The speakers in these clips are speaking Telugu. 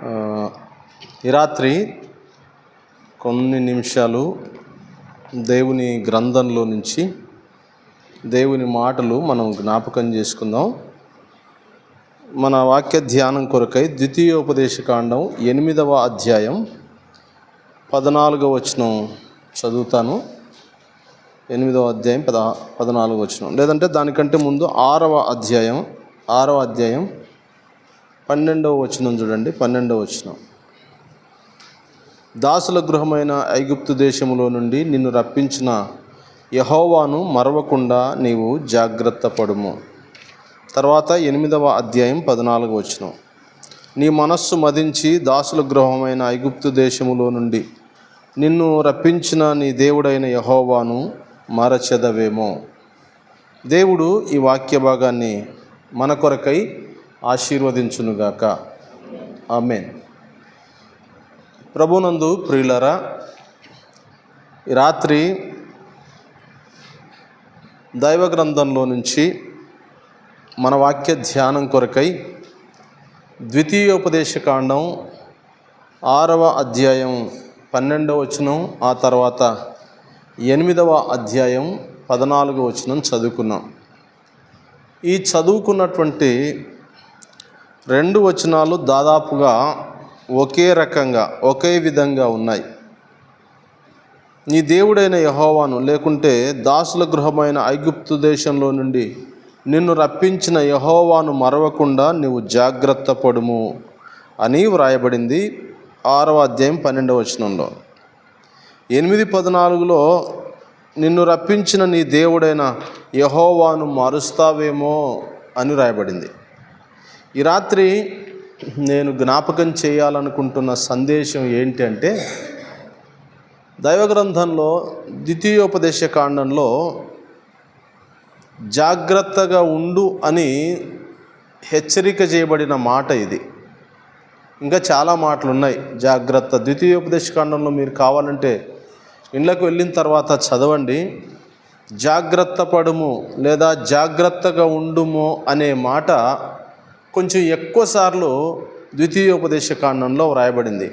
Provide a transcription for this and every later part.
ఆ, ఈ రాత్రి కొన్ని నిమిషాలు దేవుని గ్రంథంలో నుంచి దేవుని మాటలు మనం జ్ఞాపకం చేసుకుందాం. మన వాక్య ధ్యానం కొరకై ద్వితీయోపదేశకాండం 8వ అధ్యాయం 14వ వచనం చదువుతాను. 8వ అధ్యాయం 14వ వచనం, లేదంటే దానికంటే ముందు 6వ అధ్యాయం 12వ వచనం చూడండి. 12వ వచనం, దాసుల గృహమైన ఐగుప్తు దేశములో నుండి నిన్ను రప్పించిన యెహోవాను మరవకుండా నీవు జాగ్రత్త పడుము. తర్వాత 8వ అధ్యాయం 14వ వచనం, నీ మనస్సు మదించి దాసుల గృహమైన ఐగుప్తు దేశములో నుండి నిన్ను రప్పించిన నీ దేవుడైన యెహోవాను మరచెదవేమో. దేవుడు ఈ వాక్య భాగాన్ని మన కొరకై ఆశీర్వదించునుగాక. ఆమేన్. ప్రభునందు ప్రియులరా, ఈ రాత్రి దైవ గ్రంథంలో నుంచి మన వాక్య ధ్యానం కొరకై ద్వితీయోపదేశకాండం 6వ అధ్యాయం 12వ వచనం, ఆ తర్వాత 8వ అధ్యాయం 14వ వచనం చదువుకున్నాం. ఈ చదువుకున్నటువంటి 2 వచనాలు దాదాపుగా ఒకే రకంగా ఒకే విధంగా ఉన్నాయి. నీ దేవుడైన యెహోవాను, లేకుంటే దాసుల గృహమైన ఐగుప్తు దేశంలో నుండి నిన్ను రప్పించిన యెహోవాను మరవకుండా నీవు జాగ్రత్త పడుము అని వ్రాయబడింది 6వ అధ్యాయం 12వ వచనంలో. 8:14లో నిన్ను రప్పించిన నీ దేవుడైన యెహోవాను మారుస్తావేమో అని వ్రాయబడింది. ఈ రాత్రి నేను జ్ఞాపకం చేయాలనుకుంటున్న సందేశం ఏంటి అంటే, దైవ గ్రంథంలో ద్వితీయోపదేశకాండంలో జాగ్రత్తగా ఉండు అని హెచ్చరిక చేయబడిన మాట ఇది. ఇంకా చాలా మాటలు ఉన్నాయి జాగ్రత్త. ద్వితీయోపదేశకాండంలో మీరు కావాలంటే ఇళ్ళకు వెళ్ళిన తర్వాత చదవండి. జాగ్రత్త పడుము లేదా జాగ్రత్తగా ఉండుము అనే మాట కొంచెం ఎక్కువసార్లు ద్వితీయోపదేశకాండంలో వ్రాయబడింది.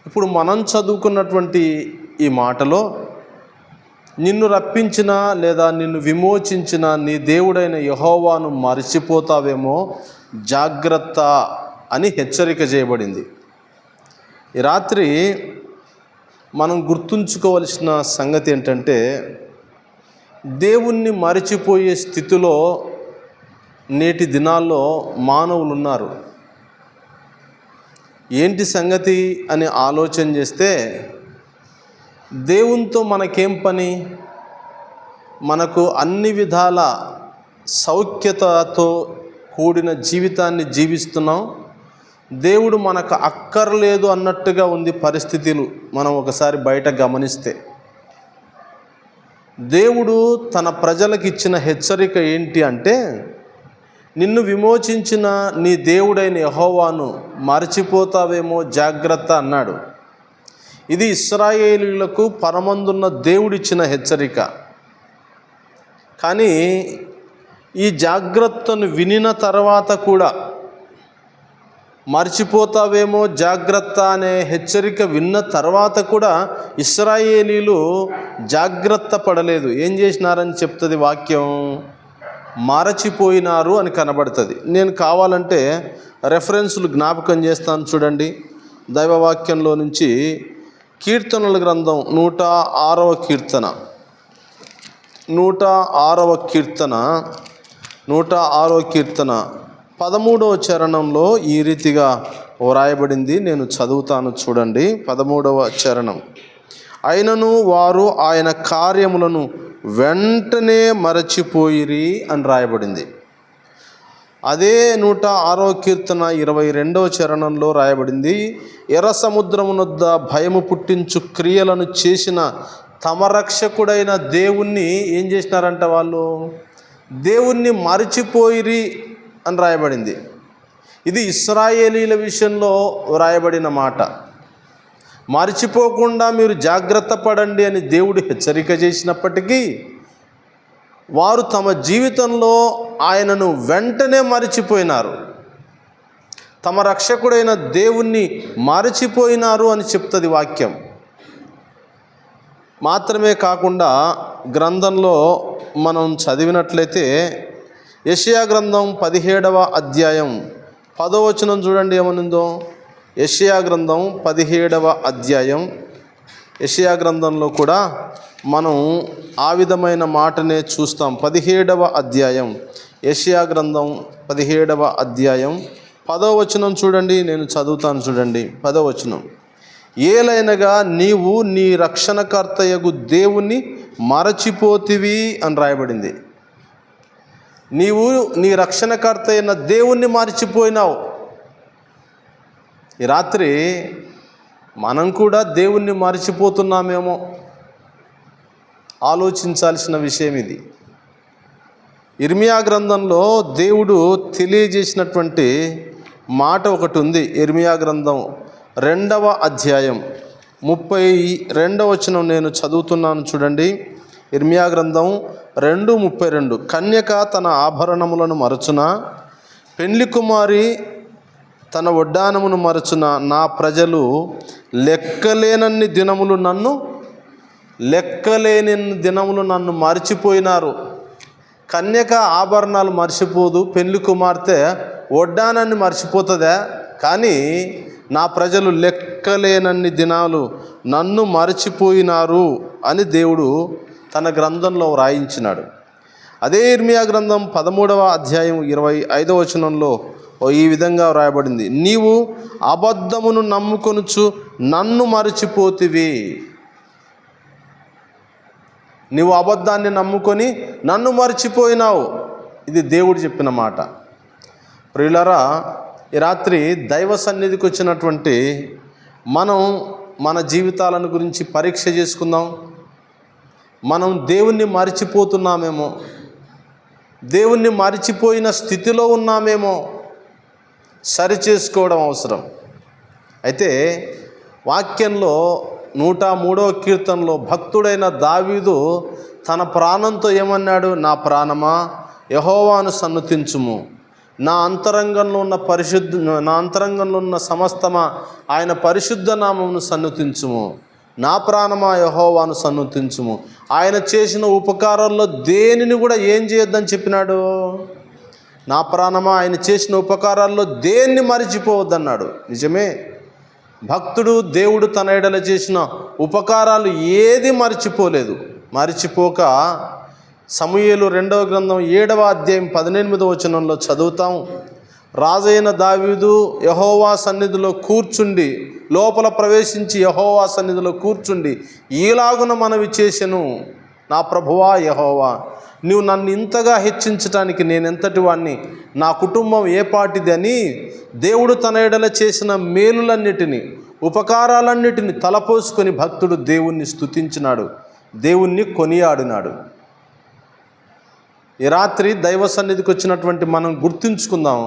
ఇప్పుడు మనం చదువుకున్నటువంటి ఈ మాటలో నిన్ను రప్పించిన లేదా నిన్ను విమోచించిన నీ దేవుడైన యెహోవాను మరిచిపోతావేమో, జాగ్రత్త అని హెచ్చరిక చేయబడింది. ఈ రాత్రి మనం గుర్తుంచుకోవలసిన సంగతి ఏంటంటే, దేవుణ్ణి మరిచిపోయే స్థితిలో నేటి దినాల్లో మానవులు ఉన్నారు. ఏంటి సంగతి అని ఆలోచన చేస్తే, దేవునితో మనకేం పని? మనకు అన్ని విధాల సౌఖ్యతతో కూడిన జీవితాన్ని జీవిస్తున్నాం. దేవుడు మనకు అక్కర్లేదు అన్నట్టుగా ఉంది పరిస్థితులు. మనం ఒకసారి బయట గమనిస్తే, దేవుడు తన ప్రజలకు ఇచ్చిన హెచ్చరిక ఏంటి అంటే, నిన్ను విమోచించిన నీ దేవుడైన యెహోవాను మరచిపోతావేమో, జాగ్రత్త అన్నాడు. ఇది ఇశ్రాయేలీయులకు పరమందున్న దేవుడిచ్చిన హెచ్చరిక. కానీ ఈ జాగ్రత్తను వినిన తర్వాత కూడా, మర్చిపోతావేమో జాగ్రత్త అనే హెచ్చరిక విన్న తర్వాత కూడా ఇశ్రాయేలీలు జాగ్రత్త పడలేదు. ఏం చేసినారని చెప్తుంది వాక్యం? మరచిపోయినారు అని కనబడుతుంది. నేను కావాలంటే రెఫరెన్సులు జ్ఞాపకం చేస్తాను చూడండి. దైవవాక్యంలో నుంచి కీర్తనల గ్రంథం 106వ కీర్తన 13వ చరణంలో ఈ రీతిగా వ్రాయబడింది. నేను చదువుతాను చూడండి. 13వ చరణం, అయినను వారు ఆయన కార్యములను వెంటనే మరచిపోయిరి అని రాయబడింది. అదే 106వ కీర్తన 22వ చరణంలో రాయబడింది, ఎర్ర సముద్రమునొద్ద భయము పుట్టించు క్రియలను చేసిన తమ రక్షకుడైన దేవుణ్ణి ఏం చేసినారంట? వాళ్ళు దేవుణ్ణి మరచిపోయిరి అని రాయబడింది. ఇది ఇశ్రాయేలీల విషయంలో వ్రాయబడిన మాట. మరచిపోకుండా మీరు జాగ్రత్త పడండి అని దేవుడు హెచ్చరిక చేసినప్పటికీ వారు తమ జీవితంలో ఆయనను వెంటనే మరచిపోయినారు. తమ రక్షకుడైన దేవుణ్ణి మరచిపోయినారు అని చెప్తుంది వాక్యం. మాత్రమే కాకుండా గ్రంథంలో మనం చదివినట్లయితే యెషయా గ్రంథం 17వ అధ్యాయం 10వ వచనం చూడండి ఏమనుందో. యెషయా గ్రంథం 17వ అధ్యాయం, యెషయా గ్రంథంలో కూడా మనం ఆ విధమైన మాటనే చూస్తాం. 17వ అధ్యాయం, యెషయా గ్రంథం 17వ అధ్యాయం 10వ వచనం చూడండి. నేను చదువుతాను చూడండి. 10వ వచనం. ఏలైనగా నీవు నీ రక్షణకర్తయగు దేవుణ్ణి మరచిపోతివి అని రాయబడింది. నీవు నీ రక్షణకర్త అయిన దేవుణ్ణి మరచిపోయినావు. ఈ రాత్రి మనం కూడా దేవుణ్ణి మరచిపోతున్నామేమో ఆలోచించాల్సిన విషయం ఇది. ఇర్మియా గ్రంథంలో దేవుడు తెలియజేసినటువంటి మాట ఒకటి ఉంది. ఇర్మియా గ్రంథం 2వ అధ్యాయం 32వ వచనం నేను చదువుతున్నాను చూడండి. ఇర్మియా గ్రంథం 2:32. కన్యక తన ఆభరణములను మరచున, పెండ్లి కుమారి తన వడ్డానమును మరచున, నా ప్రజలు లెక్కలేని దినములు నన్ను మరిచిపోయినారు. కన్యక ఆభరణాలు మర్చిపోదు, పెండ్లి కుమార్తె వడ్డానాన్ని మర్చిపోతుందా? కానీ నా ప్రజలు లెక్కలేనన్ని దినాలు నన్ను మరచిపోయినారు అని దేవుడు తన గ్రంథంలో వ్రాయించినాడు. అదే ఇర్మియా గ్రంథం 13వ అధ్యాయం 25వ వచనంలో ఈ విధంగా వ్రాయబడింది. నీవు అబద్ధమును నమ్ముకొనుచు నన్ను మరచిపోతివి. నీవు అబద్ధాన్ని నమ్ముకొని నన్ను మరచిపోయినావు. ఇది దేవుడు చెప్పిన మాట. ప్రియులారా, ఈ రాత్రి దైవ సన్నిధికి వచ్చినటువంటి మనం మన జీవితాలను గురించి పరీక్ష చేసుకుందాం. మనం దేవుణ్ణి మరిచిపోతున్నామేమో, దేవుణ్ణి మరిచిపోయిన స్థితిలో ఉన్నామేమో సరిచేసుకోవడం అవసరం. అయితే వాక్యంలో 103వ కీర్తనలో భక్తుడైన దావీదు తన ప్రాణంతో ఏమన్నాడు? నా ప్రాణమా యెహోవాను సన్నుతించుము, నా అంతరంగంలో ఉన్న సమస్తమా ఆయన పరిశుద్ధ నామమును సన్నుతించుము. నా ప్రాణమా యెహోవాను సన్నుతించుము. ఆయన చేసిన ఉపకారాల్లో దేనిని కూడా ఏం చేయొద్దని చెప్పినాడు? నా ప్రాణమా ఆయన చేసిన ఉపకారాల్లో దేన్ని మరిచిపోవద్దన్నాడు. నిజమే, భక్తుడు దేవుడు తన ఎడల చేసిన ఉపకారాలు ఏది మరిచిపోలేదు. మరిచిపోక సమూయేలు 2వ గ్రంథం 7వ అధ్యాయం 18వ వచనంలో చదువుతాం. రాజైన దావీదు యెహోవా సన్నిధిలో కూర్చుండి, లోపల ప్రవేశించి యెహోవా సన్నిధిలో కూర్చుండి ఈలాగున మనవి చేసెను, నా ప్రభువా యెహోవా, నీవు నన్ను ఇంతగా హెచ్చించటానికి నేనెంతటి వాణ్ణి, నా కుటుంబం ఏ పాటిది అని దేవుడు తన ఎడల చేసిన మేలులన్నిటినీ ఉపకారాలన్నిటిని తలపోసుకొని భక్తుడు దేవుణ్ణి స్తుతించినాడు, దేవుణ్ణి కొనియాడినాడు. ఈ రాత్రి దైవ సన్నిధికి వచ్చినటువంటి మనం గుర్తుంచుకుందాం.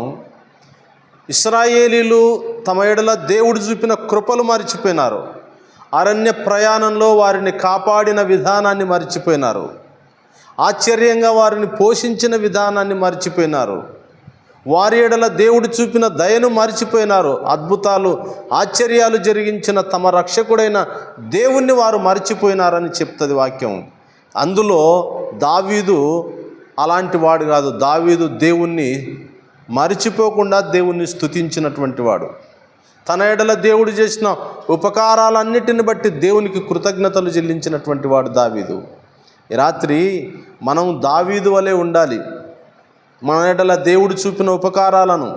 ఇశ్రాయేలీలు తమ ఎడల దేవుడు చూపిన కృపలు మరిచిపోయినారు. అరణ్య ప్రయాణంలో వారిని కాపాడిన విధానాన్ని మరిచిపోయినారు. ఆశ్చర్యంగా వారిని పోషించిన విధానాన్ని మరిచిపోయినారు. వారి ఎడల దేవుడు చూపిన దయను మరిచిపోయినారు. అద్భుతాలు ఆశ్చర్యాలు జరిగించిన తమ రక్షకుడైన దేవుణ్ణి వారు మరిచిపోయినారని చెప్తుంది వాక్యం. అందులో దావీదు అలాంటి వాడు కాదు. దావీదు దేవుణ్ణి మరిచిపోకుండా దేవుణ్ణి స్తుతించినటువంటి వాడు. తన ఎడల దేవుడు చేసిన ఉపకారాలన్నిటిని బట్టి దేవునికి కృతజ్ఞతలు చెల్లించినటువంటి వాడు దావీదు. ఈ రాత్రి మనం దావీదు వలె ఉండాలి. మన ఎడల దేవుడు చూపిన ఉపకారాలను,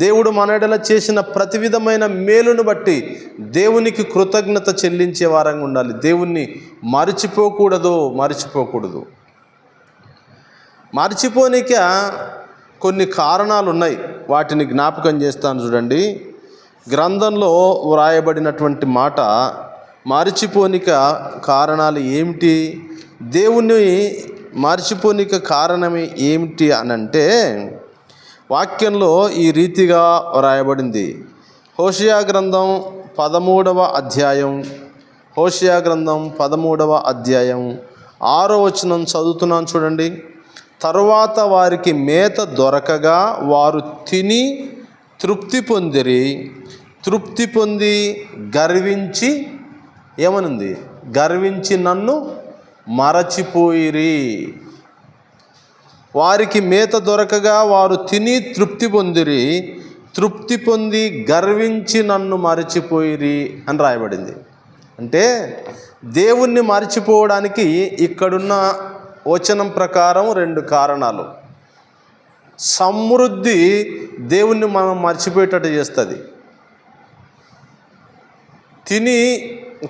దేవుడు మన ఎడల చేసిన ప్రతి విధమైన మేలును బట్టి దేవునికి కృతజ్ఞత చెల్లించే వారంగా ఉండాలి. దేవుణ్ణి మరిచిపోకూడదు. మరిచిపోనిక కొన్ని కారణాలు ఉన్నాయి. వాటిని జ్ఞాపకం చేస్తాను చూడండి. గ్రంథంలో వ్రాయబడినటువంటి మాట, మరిచిపోనిక కారణాలు ఏమిటి, దేవుణ్ణి మరిచిపోనిక కారణమే ఏమిటి అనంటే వాక్యంలో ఈ రీతిగా వ్రాయబడింది. హోషేయ గ్రంథం 13వ అధ్యాయం 6వ వచనం చదువుతున్నాను చూడండి. తరువాత వారికి మేత దొరకగా వారు తిని తృప్తి పొందిరి, తృప్తి పొంది గర్వించి ఏమనుంది, గర్వించి నన్ను మరచిపోయిరి. వారికి మేత దొరకగా వారు తిని తృప్తి పొందిరి, తృప్తి పొంది గర్వించి నన్ను మరచిపోయిరి అని రాయబడింది. అంటే దేవుణ్ణి మరచిపోవడానికి ఇక్కడున్న వచనం ప్రకారం 2 కారణాలు. సమృద్ధి దేవుణ్ణి మనం మర్చిపోయేటట్టు చేస్తుంది.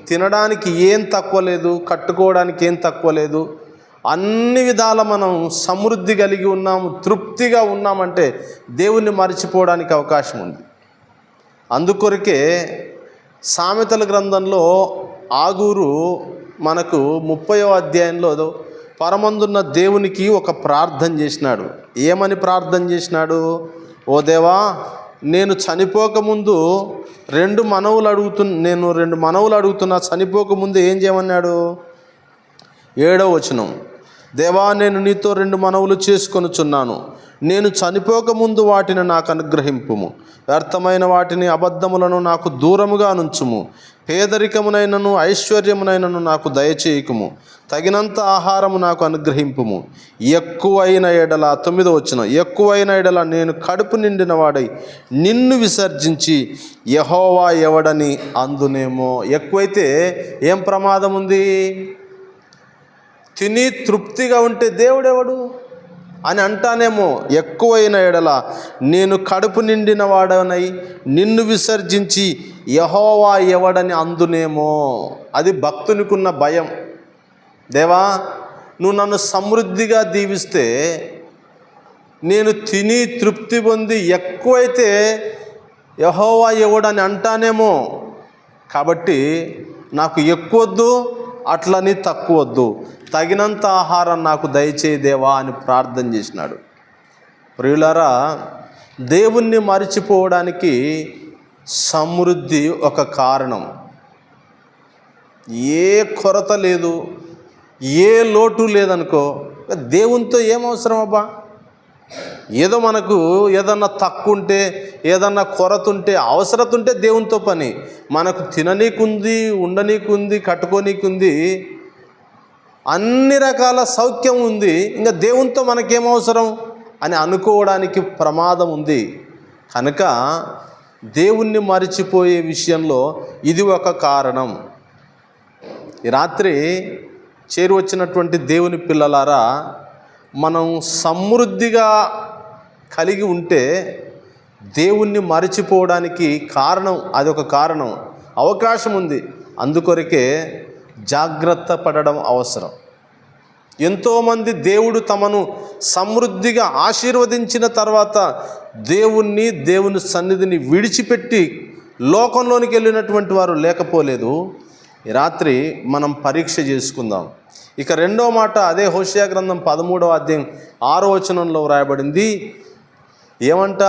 తినడానికి ఏం తక్కువ లేదు, కట్టుకోవడానికి ఏం తక్కువ లేదు, అన్ని విధాల మనం సమృద్ధి కలిగి ఉన్నాము, తృప్తిగా ఉన్నామంటే దేవుణ్ణి మర్చిపోవడానికి అవకాశం ఉంది. అందుకొరకే సామెతల గ్రంథంలో ఆగూరు మనకు 30వ అధ్యాయంలో పరమందున్న దేవునికి ఒక ప్రార్థన చేసినాడు. ఏమని ప్రార్థన చేసినాడు? ఓ దేవా, నేను చనిపోకముందు 2 మనవులు అడుగుతున్నా, చనిపోకముందు ఏం చేయమన్నాడు? 7వ వచనం, దేవా, నేను నీతో 2 మనవులు చేసుకొనుచున్నాను, నేను చనిపోకముందు వాటిని నాకు అనుగ్రహింపుము. వ్యర్థమైన వాటిని, అబద్ధములను నాకు దూరముగా నుంచుము. పేదరికమునైనను ఐశ్వర్యమునైనను నాకు దయచేయకుము. తగినంత ఆహారము నాకు అనుగ్రహింపుము. ఎక్కువైన ఎడల, 9వ వచనం, ఎక్కువైన ఎడల నేను కడుపు నిండిన వాడై నిన్ను విసర్జించి యెహోవా ఎవడని అందునేమో. ఎక్కువైతే ఏం ప్రమాదం ఉంది? తిని తృప్తిగా ఉంటే దేవుడెవడు అని అంటానేమో. ఎక్కువైన ఎడల నేను కడుపు నిండిన వాడనై నిన్ను విసర్జించి యెహోవా ఎవడని అందునేమో. అది భక్తునికున్న భయం. దేవా, నువ్వు నన్ను సమృద్ధిగా దీవిస్తే నేను తిని తృప్తి పొంది ఎక్కువైతే యెహోవా ఎవడని అంటానేమో. కాబట్టి నాకు ఎక్కువద్దు, అట్లని తక్కువద్దు, తగినంత ఆహారం నాకు దయచేయి దేవా అని ప్రార్థన చేసినాడు. ప్రియులారా, దేవుణ్ణి మరిచిపోవడానికి సమృద్ధి ఒక కారణం. ఏ కొరత లేదు, ఏ లోటు లేదనుకో, దేవునితో ఏం అవసరం అబ్బా? ఏదో మనకు ఏదన్నా తక్కువ ఉంటే, ఏదన్నా కొరత ఉంటే, అవసరత ఉంటే దేవునితో పని. మనకు తిననీకుంది, ఉండనీకుంది, కట్టుకోనీకుంది, అన్ని రకాల సౌఖ్యం ఉంది, ఇంకా దేవునితో మనకేం అవసరం అని అనుకోవడానికి ప్రమాదం ఉంది. కనుక దేవుణ్ణి మరిచిపోయే విషయంలో ఇది ఒక కారణం. ఈ రాత్రి చేరువచ్చినటువంటి దేవుని పిల్లలారా, మనం సమృద్ధిగా కలిగి ఉంటే దేవుణ్ణి మరిచిపోవడానికి కారణం, అదొక కారణం, అవకాశం ఉంది. అందుకొరకే జాగ్రత్త పడడం అవసరం. ఎంతోమంది దేవుడు తమను సమృద్ధిగా ఆశీర్వదించిన తర్వాత దేవుని సన్నిధిని విడిచిపెట్టి లోకంలోనికి వెళ్ళినటువంటి వారు లేకపోలేదు. ఈ రాత్రి మనం పరీక్ష చేసుకుందాం. ఇక 2వ మాట అదే హోషేయ గ్రంథం 13వ అధ్యాయం 6వ వచనంలో వ్రాయబడింది. ఏమంట?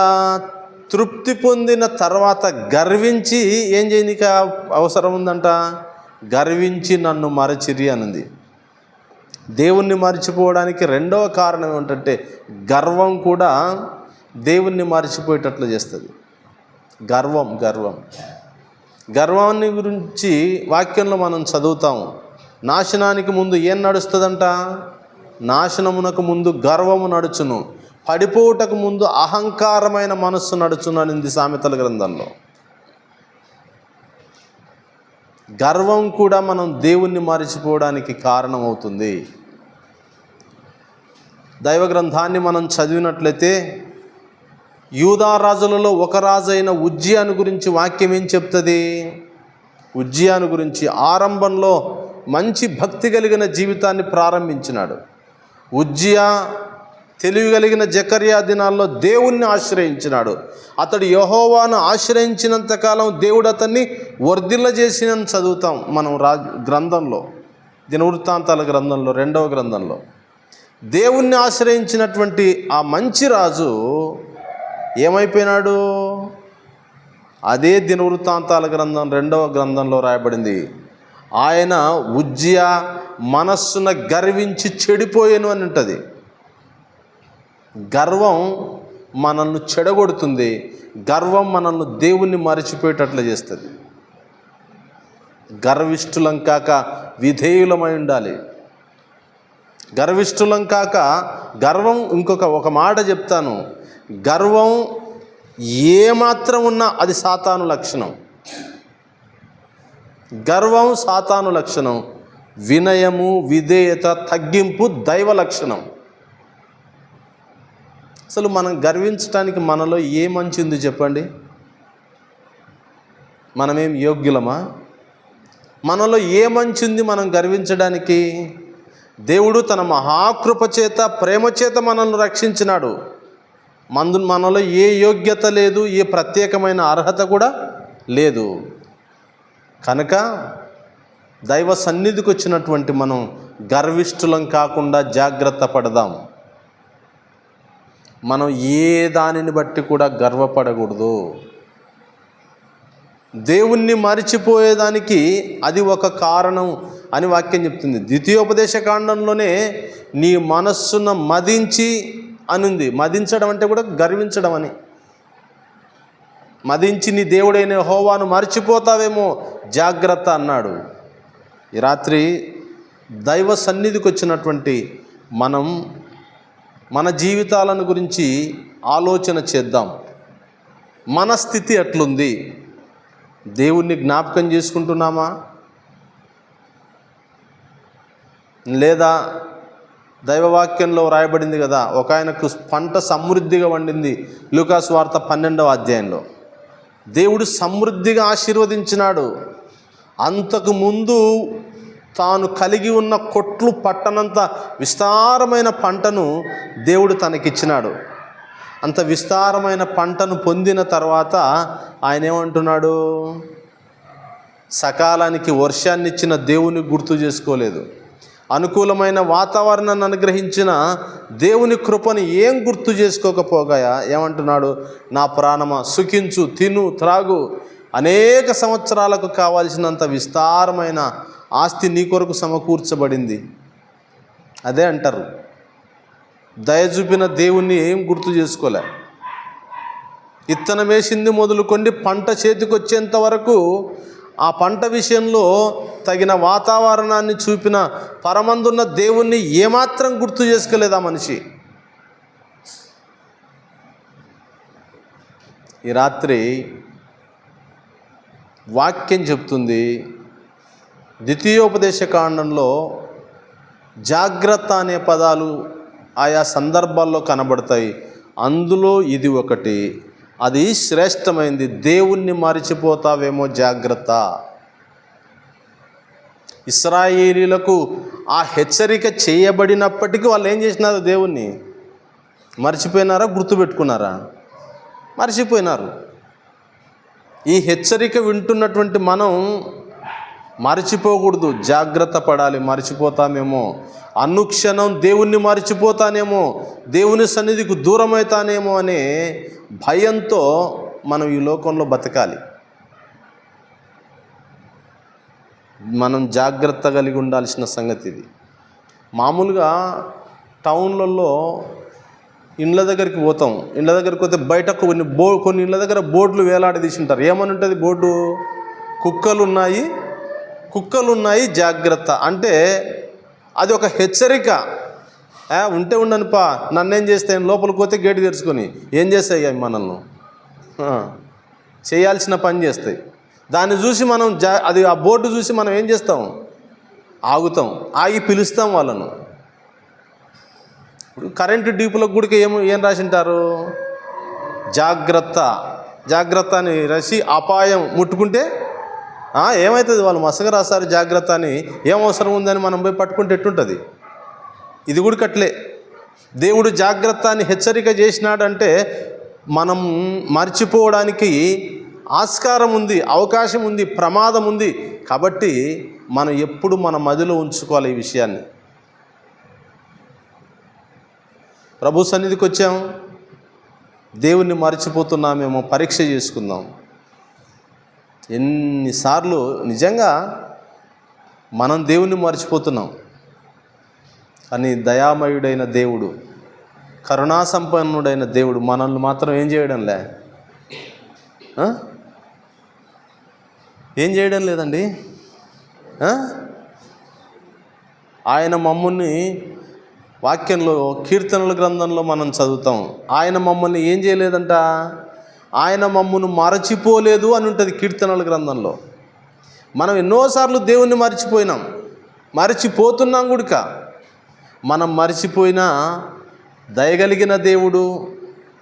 తృప్తి పొందిన తర్వాత గర్వించి ఏం చేయనీక అవసరం ఉందంట? గర్వించి నన్ను మరచిరి అనుంది. దేవుణ్ణి మర్చిపోవడానికి 2వ కారణం ఏమిటంటే గర్వం కూడా దేవుణ్ణి మర్చిపోయేటట్లు చేస్తుంది. గర్వాన్ని గురించి వాక్యంలో మనం చదువుతాము. నాశనానికి ముందు ఏం నడుస్తుందంట? నాశనమునకు ముందు గర్వము నడుచును, పడిపోవుటకు ముందు అహంకారమైన మనస్సు నడుచును అనింది సామెతల గ్రంథంలో. గర్వం కూడా మనం దేవుణ్ణి మరిచిపోవడానికి కారణమవుతుంది. దైవ గ్రంథాన్ని మనం చదివినట్లయితే యూదా రాజులలో ఒక రాజైన ఉజ్జియాను గురించి వాక్యం ఏం చెప్తుంది? ఉజ్జియాను గురించి ఆరంభంలో మంచి భక్తి కలిగిన జీవితాన్ని ప్రారంభించినాడు. ఉజ్జియా తెలివి కలిగిన జకర్యా దినాల్లో దేవుణ్ణి ఆశ్రయించినాడు. అతడు యెహోవాను ఆశ్రయించినంతకాలం దేవుడు అతన్ని వర్ధిల్లజేసినని చదువుతాం మనం గ్రంథంలో, దినవృత్తాంతాల గ్రంథంలో, 2వ గ్రంథంలో. దేవుణ్ణి ఆశ్రయించినటువంటి ఆ మంచి రాజు ఏమైపోయినాడు? అదే దినవృత్తాంతాల గ్రంథం 2వ గ్రంథంలో రాయబడింది. ఆయన ఉజ్జియా మనస్సున గర్వించి చెడిపోయాను అని ఉంటుంది. గర్వం మనల్ని చెడగొడుతుంది. గర్వం మనల్ని దేవుణ్ణి మరిచిపోయేటట్లు చేస్తుంది. గర్విష్ఠులం కాక విధేయులమై ఉండాలి. గర్విష్ఠులం కాక గర్వం, ఒక మాట చెప్తాను, గర్వం ఏమాత్రం ఉన్నా అది సాతాను లక్షణం. గర్వం సాతాను లక్షణం. వినయము, విధేయత, తగ్గింపు దైవ లక్షణం. అసలు మనం గర్వించడానికి మనలో ఏ మంచి ఉంది చెప్పండి? మనమేం యోగ్యులమా? మనలో ఏ మంచి ఉంది మనం గర్వించడానికి? దేవుడు తన మహాకృప చేత, ప్రేమ చేత మనల్ని రక్షించినాడు. మనలో ఏ యోగ్యత లేదు, ఏ ప్రత్యేకమైన అర్హత కూడా లేదు. కనుక దైవ సన్నిధికి వచ్చినటువంటి మనం గర్విష్ఠులం కాకుండా జాగ్రత్త పడదాం. మనం ఏ దానిని బట్టి కూడా గర్వపడకూడదు. దేవుణ్ణి మరిచిపోయేదానికి అది ఒక కారణం అని వాక్యం చెప్తుంది. ద్వితీయోపదేశ కాండంలోనే నీ మనస్సును మదించి అనుంది. మదించడం అంటే కూడా గర్వించడం అని. మదించి నీ దేవుడైన యెహోవాను మర్చిపోతావేమో, జాగ్రత్త అన్నాడు. ఈ రాత్రి దైవ సన్నిధికి వచ్చినటువంటి మనం మన జీవితాలను గురించి ఆలోచన చేద్దాం. మన స్థితి ఎట్లుంది? దేవుణ్ణి జ్ఞాపకం చేసుకుంటున్నామా? లేదా దైవవాక్యంలో రాయబడింది కదా, ఒక ఆయనకు పంట సమృద్ధిగా వండింది. లూకాసు వార్త 12వ అధ్యాయంలో దేవుడు సమృద్ధిగా ఆశీర్వదించినాడు. అంతకుముందు తాను కలిగి ఉన్న కొట్లు పట్టనంత విస్తారమైన పంటను దేవుడు తనకిచ్చినాడు. అంత విస్తారమైన పంటను పొందిన తర్వాత ఆయన ఏమంటున్నాడు? సకాలానికి వర్షాన్ని ఇచ్చిన దేవుని గుర్తు చేసుకోలేదు. అనుకూలమైన వాతావరణాన్ని అనుగ్రహించిన దేవుని కృపను ఏం గుర్తు చేసుకోకపోగా ఏమంటున్నాడు? నా ప్రాణమా సుఖించు, తిను, త్రాగు, అనేక సంవత్సరాలకు కావాల్సినంత విస్తారమైన ఆస్తి నీ కొరకు సమకూర్చబడింది. అదే అంటారు, దయ చూపిన దేవుణ్ణి ఏం గుర్తు చేసుకోలే. ఇత్తనం వేసింది మొదలుకొని పంట చేతికొచ్చేంత వరకు ఆ పంట విషయంలో తగిన వాతావరణాన్ని చూపిన పరమందున్న దేవుణ్ణి ఏమాత్రం గుర్తు చేసుకోలేదు ఆ మనిషి. ఈ రాత్రి వాక్యం చెప్తుంది, ద్వితీయోపదేశ కాండంలో జాగ్రత్త అనే పదాలు ఆయా సందర్భాల్లో కనబడతాయి. అందులో ఇది ఒకటి. అది శ్రేష్టమైంది. దేవుణ్ణి మరిచిపోతావేమో, జాగ్రత్త. ఇశ్రాయేలీలకు ఆ హెచ్చరిక చేయబడినప్పటికీ వాళ్ళు ఏం చేసినారు? దేవుణ్ణి మర్చిపోయినారా? గుర్తుపెట్టుకున్నారా? మర్చిపోయినారు. ఈ హెచ్చరిక వింటున్నటువంటి మనం మర్చిపోకూడదు, జాగ్రత్త పడాలి. మర్చిపోతామేమో, అనుక్షణం దేవుణ్ణి మర్చిపోతానేమో, దేవుని సన్నిధికి దూరం అవుతానేమో అనే భయంతో మనం ఈ లోకంలో బతకాలి. మనం జాగ్రత్త కలిగి ఉండాల్సిన సంగతి ఇది. మామూలుగా టౌన్లలో ఇండ్ల దగ్గరికి పోతాం. ఇండ్ల దగ్గరికి పోతే బయట కొన్ని ఇండ్ల దగ్గర బోర్డులు వేలాడదీసి ఉంటారు. ఏమని ఉంటుంది బోర్డు? కుక్కలు ఉన్నాయి జాగ్రత్త. అంటే అది ఒక హెచ్చరిక. ఉంటే ఉండనుపా, నన్నేం చేస్తాయి? లోపలికి పోతే గేటు తెరుచుకొని ఏం చేస్తాయి? అవి మనల్ని చేయాల్సిన పని చేస్తాయి. దాన్ని చూసి మనం ఆ బోర్డు చూసి మనం ఏం చేస్తాం? ఆగుతాం, ఆగి పిలుస్తాం వాళ్ళను. ఇప్పుడు కరెంటు డీపులకు కూడా ఏం రాసింటారు? జాగ్రత్త అని రాసి అపాయం ముట్టుకుంటే ఏమవుతుంది? వాళ్ళు మసగ రాస్తారు జాగ్రత్త అని. ఏం అవసరం ఉందని మనం పోయి పట్టుకుంటే ఎట్టుంటుంది? ఇది కూడా కట్లే. దేవుడు జాగ్రత్త అని హెచ్చరిక చేసినాడంటే మనం మర్చిపోవడానికి ఆస్కారం ఉంది, అవకాశం ఉంది, ప్రమాదం ఉంది. కాబట్టి మనం ఎప్పుడు మన మదిలో ఉంచుకోవాలి ఈ విషయాన్ని. ప్రభు సన్నిధికి వచ్చాం, దేవుణ్ణి మర్చిపోతున్నామేమో పరీక్ష చేసుకుందాం. ఎన్నిసార్లు నిజంగా మనం దేవుణ్ణి మర్చిపోతున్నాం. కానీ దయామయుడైన దేవుడు, కరుణా సంపన్నుడైన దేవుడు మనల్ని మాత్రం ఏం చేయడంలే, ఏం చేయడం లేదండి. ఆయన మమ్మల్ని వాక్యంలో కీర్తనల గ్రంథంలో మనం చదువుతాం. ఆయన మమ్మల్ని ఏం చేయలేదంట, ఆయన మమ్మల్ని మరచిపోలేదు అని ఉంటుంది కీర్తనల గ్రంథంలో. మనం ఎన్నోసార్లు దేవుణ్ణి మర్చిపోయినాం, మరచిపోతున్నాం కూడా. మనం మర్చిపోయినా దయగలిగిన దేవుడు,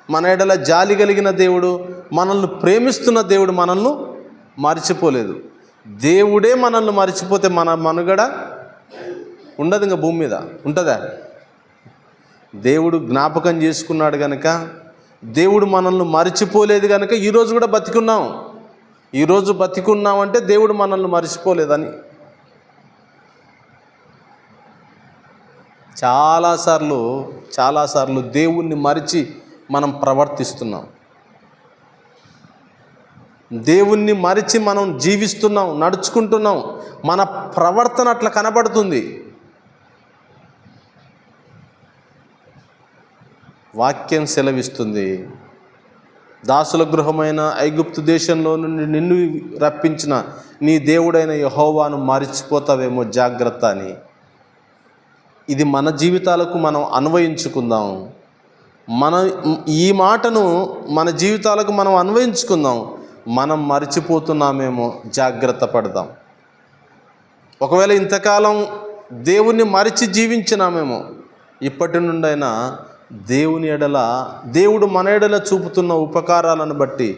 మన ఎడల జాలి కలిగిన దేవుడు, మనల్ని ప్రేమిస్తున్న దేవుడు మనల్ని మర్చిపోలేదు. దేవుడే మనల్ని మర్చిపోతే మన మనుగడ ఉండదు, ఇంకా భూమి మీద ఉంటుందా? దేవుడు జ్ఞాపకం చేసుకున్నాడు కనుక, దేవుడు మనల్ని మర్చిపోలేదు కనుక ఈరోజు కూడా బతికున్నాం. ఈరోజు బతికున్నామంటే దేవుడు మనల్ని మర్చిపోలేదని. చాలాసార్లు దేవుణ్ణి మరిచి మనం ప్రవర్తిస్తున్నాం, దేవుణ్ణి మరిచి మనం జీవిస్తున్నాం, నడుచుకుంటున్నాం. మన ప్రవర్తన అట్లా కనబడుతుంది. వాక్యం సెలవిస్తుంది, దాసుల గృహమైన ఐగుప్తు దేశంలో నుండి నిన్ను రప్పించిన నీ దేవుడైన యెహోవాను మరిచిపోతావేమో జాగ్రత్త అని. ఇది మన జీవితాలకు మనం అన్వయించుకుందాం. ఈ మాటను మన జీవితాలకు మనం అన్వయించుకుందాం. మనం మరిచిపోతున్నామేమో జాగ్రత్త పడదాం. ఒకవేళ ఇంతకాలం దేవుణ్ణి మరిచి జీవించినామేమో, ఇప్పటి నుండైనా దేవుడు మన ఎడల చూపుతున్న ఉపకారాలను బట్టి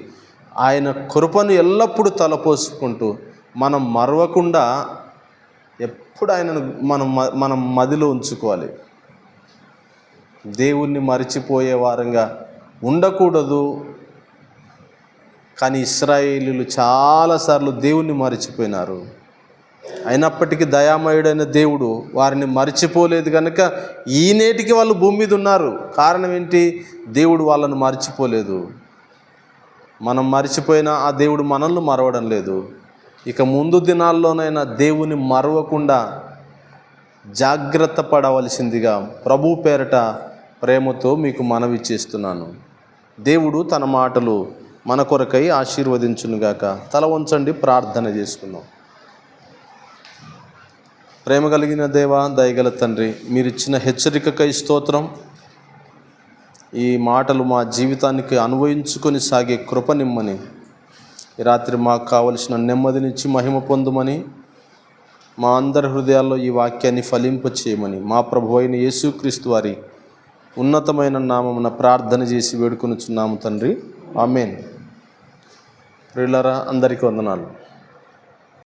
ఆయన కృపను ఎల్లప్పుడూ తలపోసుకుంటూ మనం మరవకుండా ఎప్పుడు ఆయనను మనం మదిలో ఉంచుకోవాలి. దేవుణ్ణి మరిచిపోయే వారంగా ఉండకూడదు. కానీ ఇశ్రాయేలీయులు చాలాసార్లు దేవుణ్ణి మరిచిపోయినారు. అయినప్పటికీ దయామయుడైన దేవుడు వారిని మరిచిపోలేదు కనుక ఈ నేటికి వాళ్ళు భూమి మీద ఉన్నారు. కారణం ఏంటి? దేవుడు వాళ్ళను మరిచిపోలేదు. మనం మరిచిపోయినా ఆ దేవుడు మనల్ని మరవడం లేదు. ఇక ముందు దినాల్లోనైనా దేవుని మరవకుండా జాగ్రత్త పడవలసిందిగా ప్రభు పేరట ప్రేమతో మీకు మనవి చేస్తున్నాను. దేవుడు తన మాటలు మన కొరకై ఆశీర్వదించునుగాక. తల వంచండి, ప్రార్థన చేసుకుందాం. ప్రేమ కలిగిన దేవా, దయగల తండ్రి, మీరిచ్చిన హెచ్చరికకై స్తోత్రం. ఈ మాటలు మా జీవితానికి అన్వయించుకొని సాగే కృపనిమ్మని, ఈ రాత్రి మాకు కావలసిన నెమ్మదినిచ్చి మహిమ పొందుమని, మా అందరి హృదయాల్లో ఈ వాక్యాన్ని ఫలింప చేయమని మా ప్రభువైన అయిన యేసుక్రీస్తు వారి ఉన్నతమైన నామమున ప్రార్థన చేసి వేడుకొనుచున్నాము తండ్రి. ఆమేన్. ప్రియులారా, అందరికీ వందనాలు.